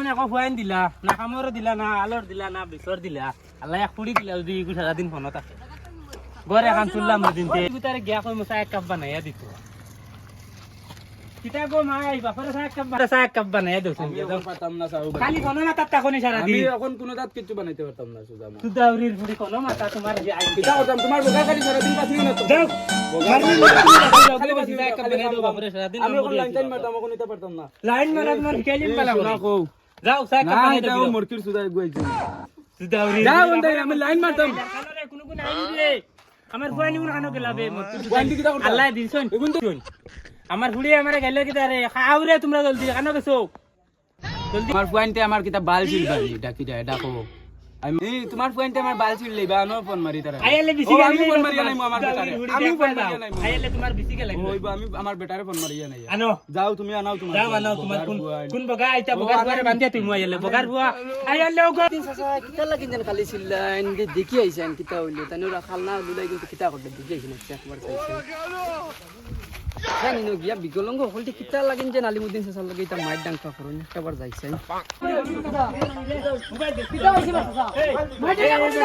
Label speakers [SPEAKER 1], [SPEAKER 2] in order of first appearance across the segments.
[SPEAKER 1] দেখোন একো খুৱাই দিলা না কামৰো দিলা না আলৰ দিলা না বিচৰ দিলা আল্লাহ এক পুৰি দিলা যদি সারা দিন ফোনত আছে গরে এখন তুললাম দিনতে তারে গিয়া কই মশা এক কাপ বানাইয়া দিত কিতা গো মাই বাপরে চা এক কাপ বানাইয়া দউছেন
[SPEAKER 2] পারতাম না চাও
[SPEAKER 1] খালি কোন মাথা তাকনি সারা দিন
[SPEAKER 2] আমি এখন কোন দাঁত কিছু বানাইতে পারতাম না সুজা মা
[SPEAKER 1] সুদাউরির ফুড়ি কোন মাথা তোমার যে আই
[SPEAKER 2] কিতা করতাম তোমার বোকা খালি সারা দিন পাছি না তো
[SPEAKER 1] যাও
[SPEAKER 2] খালি পাছি এক কাপ বানাই দাও বাপরে
[SPEAKER 1] সারা দিন
[SPEAKER 2] আমি এখন লাইন টাইম মারতাম এখন নিতে পারতাম না
[SPEAKER 1] লাইন মারাত মান খেলিম পালা
[SPEAKER 2] না কও
[SPEAKER 1] যাও চা এক কাপ
[SPEAKER 2] না
[SPEAKER 1] বানাই
[SPEAKER 2] যাও
[SPEAKER 1] দাও
[SPEAKER 2] মুরকির সুজা গুইছি
[SPEAKER 1] সুদাউরি
[SPEAKER 2] যাও আমি লাইন মারতাম
[SPEAKER 1] কোন কোন আই রে আমার ফুয়ানি কোন কানো গেলাবে
[SPEAKER 2] গুইন্দি কিতা করতাম
[SPEAKER 1] আল্লাহ দিছন আমার ফুড়ি আমারে গেল কি তারে খাও রে তোমরা জলদি কানো গেছো জলদি
[SPEAKER 2] আমার পয়েন্টে আমার কিতা বাল ছিল বাড়ি ডাকি যায় ডাকো আমি তোমার পয়েন্টে আমার বাল ছিল লইবা আনো ফোন মারি তারা
[SPEAKER 1] আইলে বিসি
[SPEAKER 2] আমি ফোন মারিয়া নাই আমার বেটারে আমি ফোন মারিয়া নাই
[SPEAKER 1] আইলে তোমার বিসি কে লাগে
[SPEAKER 2] ওইবা আমি আমার বেটারে ফোন মারিয়া নাই
[SPEAKER 1] আনো
[SPEAKER 2] যাও তুমি আনাও তোমার
[SPEAKER 1] যাও আনো তোমার কোন বগা আইতা বগার বুয়ারে বান্ধিয়া তুমি আইলে বগার বুয়া আইলে ওগো
[SPEAKER 3] চাচা কিতা লাগি যেন খালি চিল্লাইন দেখি আইছেন কিতা হইলো তানো খালনা লুলাই কিন্তু কিতা করতে দেখি আইছেন একবার চাইছেন জানি ন গিয়া বিকলঙ্গ হলতে কিতা লাগিন যে নালিমুদ্দিন চাচার লগে ইতা মাইর ডাংকা করুন একবার যাইছেন কিতা হইছে চাচা মাইর ডাংকা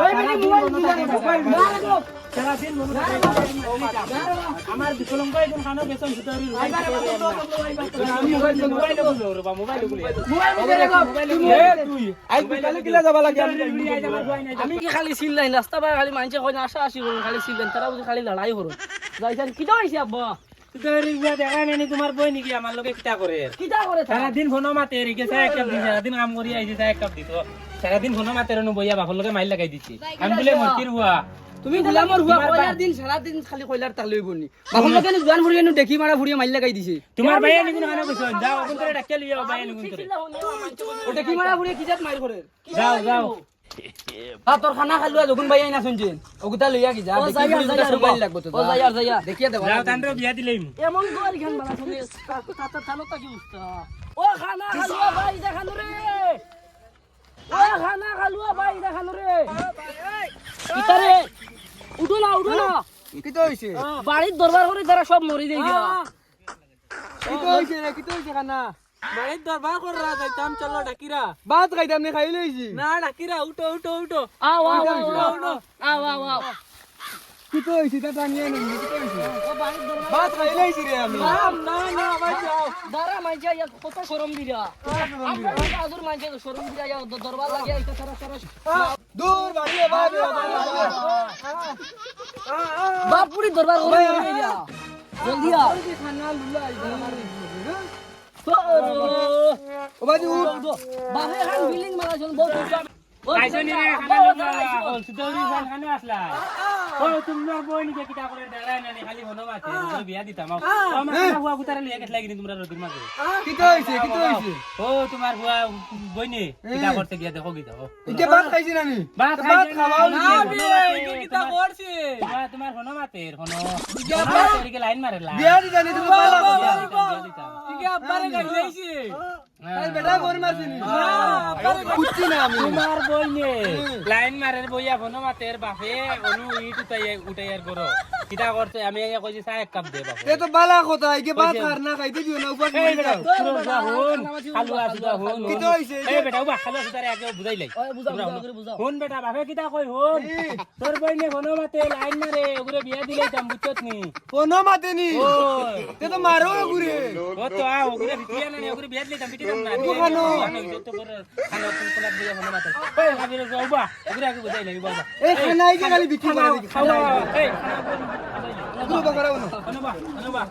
[SPEAKER 3] ওই মানে মোবাইল
[SPEAKER 1] সারা দিন আমার বিকলঙ্গ একজন খানো গেছন সুতারি আমি মোবাইল বলো রে বা মোবাইল বলি
[SPEAKER 2] তুই আই বিকালে কিলা যাবা লাগে
[SPEAKER 3] আমি কি খালি চিল্লাইন রাস্তা পায় খালি মানুষে কই আশা আসি করুন খালি চিল্লাইন তারা বুঝি খালি লড়াই করুন যাইছেন কিতা হইছে আব্বা
[SPEAKER 1] সুতারি বুয়া দেখা নেনি তোমার বই নাকি আমার লগে কিতা করে
[SPEAKER 3] কিতা করে
[SPEAKER 1] সারা দিন ফোন মাতে রে গেছে এক কাপ দিন সারা দিন কাম করি আইছে এক কাপ দিত সারা দিন ফোন মাতে রে বইয়া বাপর লগে মাইল লাগাই দিছি আমি বলে মতির বুয়া
[SPEAKER 3] তুমি গুলামর হুয়া কয়লার দিন সারা দিন খালি কয়লার তাক লই বনি বাপর লগে জোয়ান ফুরিয়ে নো দেখি মারা ফুরিয়ে মাইল লাগাই দিছে
[SPEAKER 1] তোমার ভাইয়া নিগুন খানো কইছ যাও এখন করে ডাকে লিও ভাইয়া নিগুন করে
[SPEAKER 3] ও দেখি মারা ফুরিয়ে কি জাত মাইর করে
[SPEAKER 1] যাও যাও
[SPEAKER 3] তোর খানা খালুয়া যখন ভাই আইনা শুনছেন ওগুতা লইয়া কি যা দেখি মোবাইল লাগবো তো ও যাইয়া দেখিয়া দেবা
[SPEAKER 1] যাও তান্ডর বিয়া দিলেইম
[SPEAKER 3] এমন গোয়ারি খান বানা শুনে তাতা থানো তা কি উস্তা ও খানা খালুয়া ভাই দেখানো রে ও খানা খালুয়া ভাই দেখানো রে কিতারে উঠো না
[SPEAKER 2] কিতা হইছে
[SPEAKER 3] বাড়ির দরবার করে তারা সব মরি যাই গিয়া
[SPEAKER 2] কিতা হইছে রে কিতা হইছে খানা
[SPEAKER 1] বাড়ির দরবার করা যাইতাম চলো ডাকিরা
[SPEAKER 2] ভাত খাইতাম নে খাই লইছি
[SPEAKER 1] না ডাকিরা উঠো উঠো উঠো
[SPEAKER 3] আও আও
[SPEAKER 2] কিতা হইছে তা টানিয়ে নি কিতা হইছে
[SPEAKER 3] ও বাড়ির দরবার
[SPEAKER 2] ভাত খাই লইছি রে আমি
[SPEAKER 1] না ভাই যাও
[SPEAKER 3] দারা মাইজা ইয়া কত শরম দিরা আমরা আজুর মাইজা শরম দিরা ইয়া দরবার লাগিয়া ইতা সারা
[SPEAKER 2] দূর বাড়িয়ে ভাই
[SPEAKER 3] বাপুরি দরবার করে ইয়া জলদি আ
[SPEAKER 2] খানা লুলাই
[SPEAKER 3] ও বাজু বাহে খান বিল্ডিং মারা জন বহুত
[SPEAKER 1] আইছনি রে খানা লগা সুদৌরি খান খানো আসলা ও তোমরা বই নি কিতা করে দাঁড়ায় না খালি হনো মাতে বিয়া দিতাম আমার হুয়া গুতারে লিয়া কেটে লাগি তোমরা রদির মাঝে
[SPEAKER 2] কিতা হইছে
[SPEAKER 1] ও তোমার হুয়া বই নি কিতা করতে গিয়া দেখো কি দেখো
[SPEAKER 2] ইকে ভাত খাইছি না নি
[SPEAKER 1] ভাত
[SPEAKER 2] খাওয়াও
[SPEAKER 1] না বিয়ে কিতা করছি তোমার হনো মাতের হনো বিয়া লাইন মারে লা
[SPEAKER 2] বিয়া দি জানি তুমি পালা
[SPEAKER 1] কি আব্বারে গাইলাইছি
[SPEAKER 2] আই বেটা কোন মারছিনি কুচ্ছি না আমি
[SPEAKER 1] তোমার বই নে লাইন মারের বইয়া হনো মাতের বাপে অনু ইট উঠাইয়ার করো কিতা করতে আমি কইছি চা এক কাপ দে বাপ
[SPEAKER 2] এ তো বালা কথা ইকে ভাত খার না খাইতে দিও না উপাস
[SPEAKER 1] এই
[SPEAKER 2] মরে
[SPEAKER 1] বেটা
[SPEAKER 2] যাও
[SPEAKER 1] হুন খালুয়া সুদা হুন
[SPEAKER 2] কিতা হইছে
[SPEAKER 1] এই বেটা উবা খালুয়া সুদারে আগে বুঝাই লাই
[SPEAKER 3] বুঝাও
[SPEAKER 1] হুন বেটা বাপে কিতা কই হুন তোর বই নে হনো মাতে লাইন মারে ওগুরে বিয়া দিলাইতাম বুঝছত নি
[SPEAKER 2] কোন মাতেনি তে তো মারো গুরে
[SPEAKER 1] ও তো আ ওগুরে বিয়া না ওগুরে বিয়া দিলাইতাম বিটিতাম না
[SPEAKER 2] ওখানো
[SPEAKER 1] তো করে খালো কোন বিয়া হনো মাতে এই হাবিরে যাওবা ওগুরে আগে বুঝাই লাই বাবা
[SPEAKER 2] এই খানা ইকে খালি বিক্রি করে দেখি
[SPEAKER 1] খাওয়া এই
[SPEAKER 2] পুরো বাকরা বনো
[SPEAKER 1] অনুবা অনুবা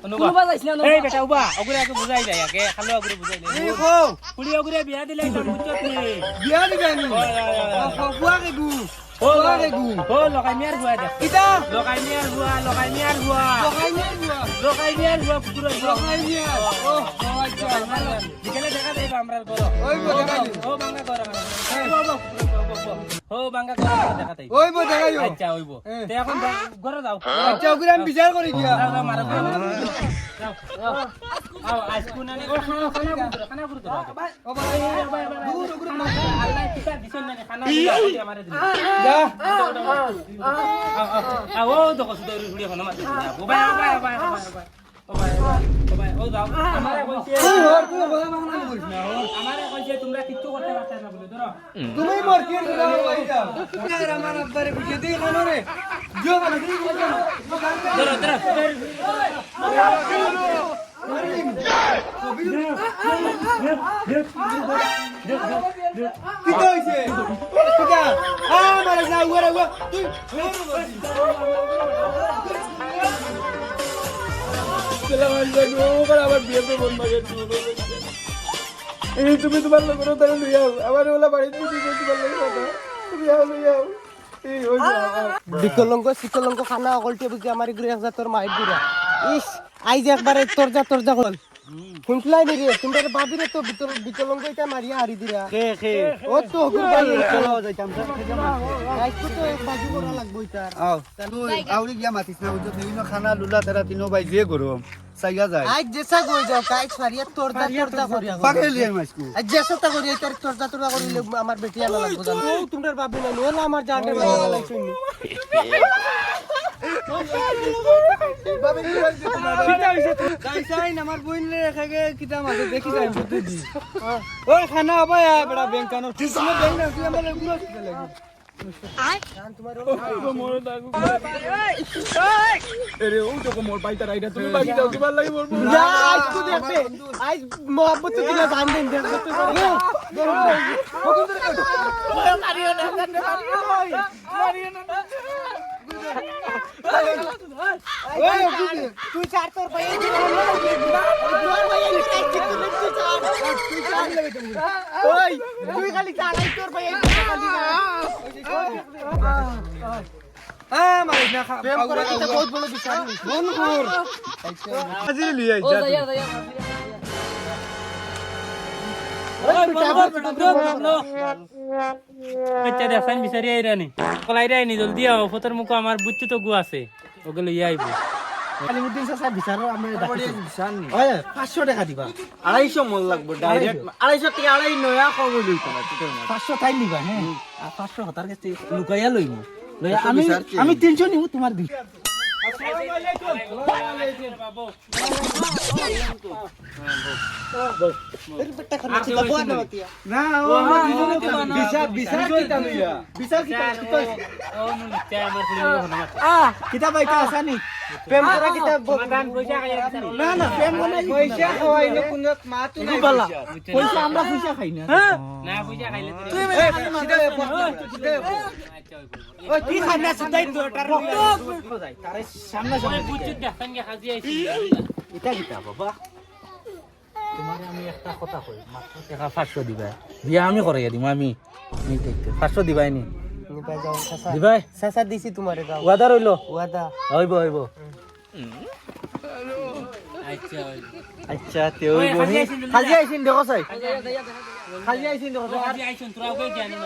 [SPEAKER 3] অনুবা যাইছ না
[SPEAKER 1] এই বেটা উবা ওগুরে আগে বুঝাই লাই আগে খালো ওগুরে বুঝাই লাই
[SPEAKER 2] এই খো
[SPEAKER 1] পুরি ওগুরে বিয়া দিলাইতাম বুঝছত নি
[SPEAKER 2] বিয়া দি জানি বুয়া কে গু বুয়া কে গু
[SPEAKER 1] ও লগাই মিয়ার বুয়া দে
[SPEAKER 2] কিতা
[SPEAKER 1] লগাই মিয়ার বুয়া লগাই মিয়ার বুয়া পুরো
[SPEAKER 2] লগাই নিয়া ও আচ্ছা
[SPEAKER 1] বিকেলে দেখা দেব আমরা করো
[SPEAKER 2] ওই বো দেখাই
[SPEAKER 1] ও বাঙ্গা করো ও বাঙ্গা করো দেখা দেই
[SPEAKER 2] ওই বো দেখাইও
[SPEAKER 1] আচ্ছা হইবো তে এখন ঘরে যাও
[SPEAKER 2] আচ্ছা ওগুলো আমি বিচার করি গিয়া
[SPEAKER 1] যাও যাও মারো যাও আও আইসকুন আনি ও খানা গুরু দাও
[SPEAKER 2] ও ভাই দূর ওগুলো
[SPEAKER 1] আল্লাহ কিতা দিছেন না খানা দিয়া আমারে দিন
[SPEAKER 2] যা
[SPEAKER 1] আও ও তো কসু দৌড়ি ঘুরে হনো মাতে ও ভাই ও ভাই ও যাও আমারে কইছে আমারে কইছে তোমরা কিচ্ছু করতে পারছ না বলে ধরো
[SPEAKER 4] তুমি মোর কি ভাই যাও আমার আব্বারে বুঝে দিই কেন রে জো মানে কি
[SPEAKER 1] ধরো
[SPEAKER 4] কি কইছে কিটা মারে না ওরে তুই এই তুমি তোমার লোক তাহলে লই আও আমার ওলা বাড়িতে দিবে তোমার লোক কথা তুমি আও লই আও এই ওই বিকলঙ্গ সিকলঙ্গ খানা অকলটি বুঝি আমার গুরে একজা তোর মাইর দিরা ইস আইজ একবারে তরজা হল শুনলাই নি রে তোমরা বাবিরে তো বিকলঙ্গ এটা মারিয়া হারি দিরা কে ও তো গুর ভাই চলাও যাইতাম আজকে তো এক বাজি করা লাগবো ইতার আও তুই আউরি গিয়া মাতিস না ওই বিভিন্ন খানা লুলা তারা তিনো ভাই যে গরম সাইয়া যায় আজ যেসা কই যাও কাই ফারিয়া তরজা করিয়া পাগল লিয়া মাসকু আজ যেসা তা করিয়া তার তরজা করিলে আমার বেটি আনা লাগবো জানো ও তোমরা বাবি না ওলা আমার জানতে বাবা লাইছনি বাবি কি হইছে তোমার কিটা হইছে যাইছাই আমার বইন রে রেখাগে কিটা মাঝে দেখি যাই বুদ্ধি দি ওই খানা হবে বড় বেঙ্কানো তুমি বেঙ্ক না তুই আমারে গুলো দিতে লাগি জান তোমার মোর দাগু আরে ও তো মোর পাইতা রাইডা তুমি বাকি দাও তোমার লাগি মোর না আজ তো দেখতে আজ মোহব্বত দিনা জান দেন দেখতে তো মারিও না তুই চার তোর ভাই ওই তুই খালি চালাই তোর ভাই মারিস না প্রেম করা তো বহুত বড় বিচার মন কর আজি লিয়ে যা
[SPEAKER 1] আচ্ছা দেখেন বিচারি আইরানি কলাই রাইনি জলদি আও ফতর মুখ আমার বুচ্চু তো গু আছে ওগুলো ইয়ে আইব
[SPEAKER 4] আলিমুদ্দিন চাচা বিচারো আমরা ডাকিছো বিচার নি ওই 500 টাকা দিবা 250 মল লাগবে ডাইরেক্ট 250 টাকা আড়াই নয়া কব লইতো না 500 তাই নিবা হ্যাঁ আর 500 হতার কাছে লুকাইয়া লইমু আমি 300 নিব তোমার দি আসসালামু আলাইকুম বাবু না ও বিচার কিটা লইয়া বিচার কিটা
[SPEAKER 1] ও নুন চা আমার পুলিশ হনো
[SPEAKER 4] কিতা বাইটা আসানি প্রেম করা কিতা
[SPEAKER 1] সমাধান পয়সা খাইয়া
[SPEAKER 4] না না প্রেম কোন পয়সা খাওয়াইলো কোন মাতু নাই পয়সা আমরা পয়সা খাই না
[SPEAKER 1] না পয়সা খাইলে
[SPEAKER 4] তুই ওই কি খানা সিধাই তোটার তারে সামনে
[SPEAKER 1] ওই বুচ্চু দেখেন গে হাজি আইছি
[SPEAKER 4] এটা কিতা বাবা তোমারে আমি একটা কথা কই মাত্র টাকা 500 দিবা বিয়া আমি করাইয়া দিমু আমি দেখতে 500 দিবাই নি নিবা যাও চাচা দিবাই চাচা দিছি তোমারে যাও ওয়াদা রইলো ওয়াদা হইব
[SPEAKER 1] আচ্ছা
[SPEAKER 4] আচ্ছা তে হইব খালি আইছিন দেখো চাই খালি আইছিন দেখো
[SPEAKER 1] হাজি আইছুন তোরা কই জানি না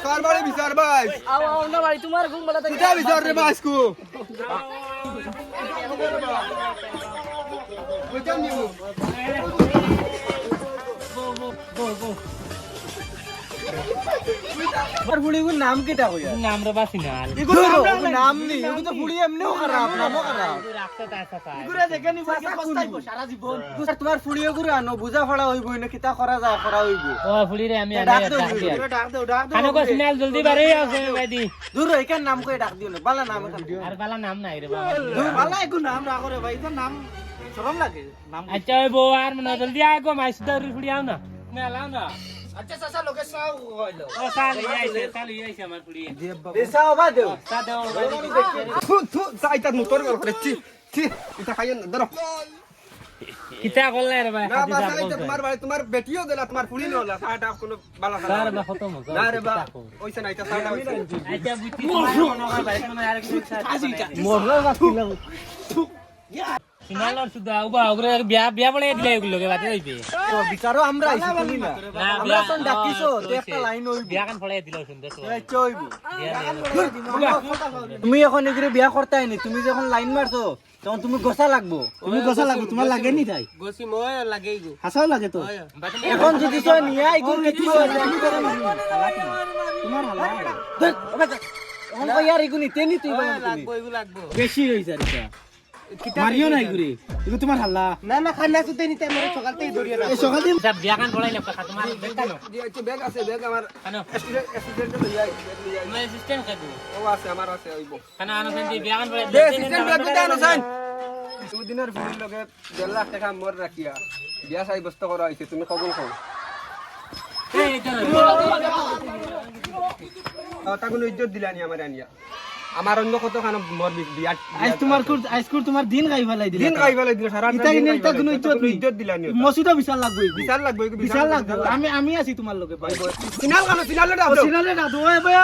[SPEAKER 4] কার বাড়ি বিচার ভাই
[SPEAKER 3] আও না ভাই তোমার ঘুম বলা
[SPEAKER 4] কিটা বিচার রে বাসকু কইতাম নিবো আর ফুড়িগুর নাম কিটা কইয়া
[SPEAKER 1] নাম রে বাসি না
[SPEAKER 4] ইগুর নাম নি ইগু তো ফুড়ি এমনিও খারাপ নামও খারাপ
[SPEAKER 1] রাখতে তাসা তাই
[SPEAKER 4] ইগুরে দেখে নি পয়সা পস্তাইবো সারা জীবন স্যার তোমার ফুড়ি এগুরে আনো বুঝা ফড়া হইব না কিটা করা হইব
[SPEAKER 1] ও ফুলি রে আমি
[SPEAKER 4] ডাক
[SPEAKER 1] আনি
[SPEAKER 4] দেও ডাক দেও
[SPEAKER 1] খানো কো সিনাল জলদি বারে আসে বাইদি
[SPEAKER 4] দূর এখান নাম কই ডাক দিও না বালা নাম এখান
[SPEAKER 1] আর বালা নাম নাই রে বাবা
[SPEAKER 4] দূর বালা এগু নাম রাখো রে ভাই এটা নাম শরম লাগে নাম
[SPEAKER 1] আচ্ছা ওই বউ আর মনে জলদি আয় গো মাইস দরি ফুলি আও না না লাও না
[SPEAKER 4] আচ্ছা চাচা লোকে সাও হইলো
[SPEAKER 1] ও সালি আইছে আমার ফুলি
[SPEAKER 4] দেসাও বা দেও
[SPEAKER 1] তা দাও
[SPEAKER 4] থু সাইতা মোটর গল করে ছি এটা খাইন ধরো
[SPEAKER 1] কিতা করলে রে ভাই
[SPEAKER 4] না বাসা এটা তোমার বেটিও দেলা তোমার ফুলি নলা সাটা কোন বালা
[SPEAKER 1] স্যার বা খতম হো
[SPEAKER 4] না রে বা ওইসা নাইতা সাটা হইছে
[SPEAKER 1] আচ্ছা বুঝছি তোমার ভাই কোনো আর কিছু
[SPEAKER 4] মোরলা রাখিলা
[SPEAKER 1] সিনালর সুদা উবা ওগরে বিয়া বলে দিলে এগুলো কে বাতে যাইবে
[SPEAKER 4] তো বিচারও আমরা আইছি তুমি না আমরা তো ডাকিছো তো একটা লাইন হইব
[SPEAKER 1] বিয়া কান ফলাই দিলো সুন্দর তো
[SPEAKER 4] এই চইব তুমি এখন এগরে বিয়া করতে আইনি তুমি যখন লাইন মারছো তখন তুমি গোসা লাগবো তোমার লাগে নি তাই
[SPEAKER 1] গোসি মই লাগেই গো
[SPEAKER 4] হাসাও লাগে তো এখন যদি সয় নিয়া ইগুর কিছু তোমার হালা এখন কই यार ইগুনি তেনি তুই
[SPEAKER 1] লাগবো এগু লাগবো
[SPEAKER 4] বেশি হইছে আর এটা
[SPEAKER 2] মারিও নাই ঘুরে এগুলো তোমার হাল্লা
[SPEAKER 4] না না খানা সুতে নিতে আমার সকাল থেকে ধরিয়ে রাখ
[SPEAKER 2] সকাল দিন
[SPEAKER 1] যা বিয়া কান পড়াইলে কাকা তোমার বেগ কেন
[SPEAKER 3] ব্যাগ আছে ব্যাগ আমার
[SPEAKER 1] কেন
[SPEAKER 3] অ্যাক্সিডেন্ট লই আই
[SPEAKER 1] তোমার সিস্টেম কাকু
[SPEAKER 3] ও আছে আমার আছে ওইব
[SPEAKER 1] কেন আনো সেন্টি বিয়া কান পড়াইলে
[SPEAKER 3] দে সিস্টেম ব্যাগ দিতে আনো সাইন দুদিনের ভিড় লগে 1.5 লাখ টাকা মোর রাখিয়া বিয়া সাই বস্ত করা হইছে তুমি কবুল করো
[SPEAKER 1] এই তো
[SPEAKER 3] তাগুলো ইজ্জত দিলানি আমার আনিয়া আমার অন্য কত খান মোর বিয়া
[SPEAKER 2] আজকুর তোমার দিন খাই ফেলাই দিলে
[SPEAKER 3] দিন খাই ফেলাই দিল সারা
[SPEAKER 2] ইতা কিনে ইতা কোনো
[SPEAKER 3] ইজ্জত দিলানি
[SPEAKER 2] মসজিদও বিশাল লাগবে
[SPEAKER 3] বিশাল লাগবে
[SPEAKER 2] বিশাল লাগবে আমি আছি তোমার লগে ভাই
[SPEAKER 3] সিনাল কানো সিনালে দাও
[SPEAKER 2] সিনালে না দোয়ে ভাই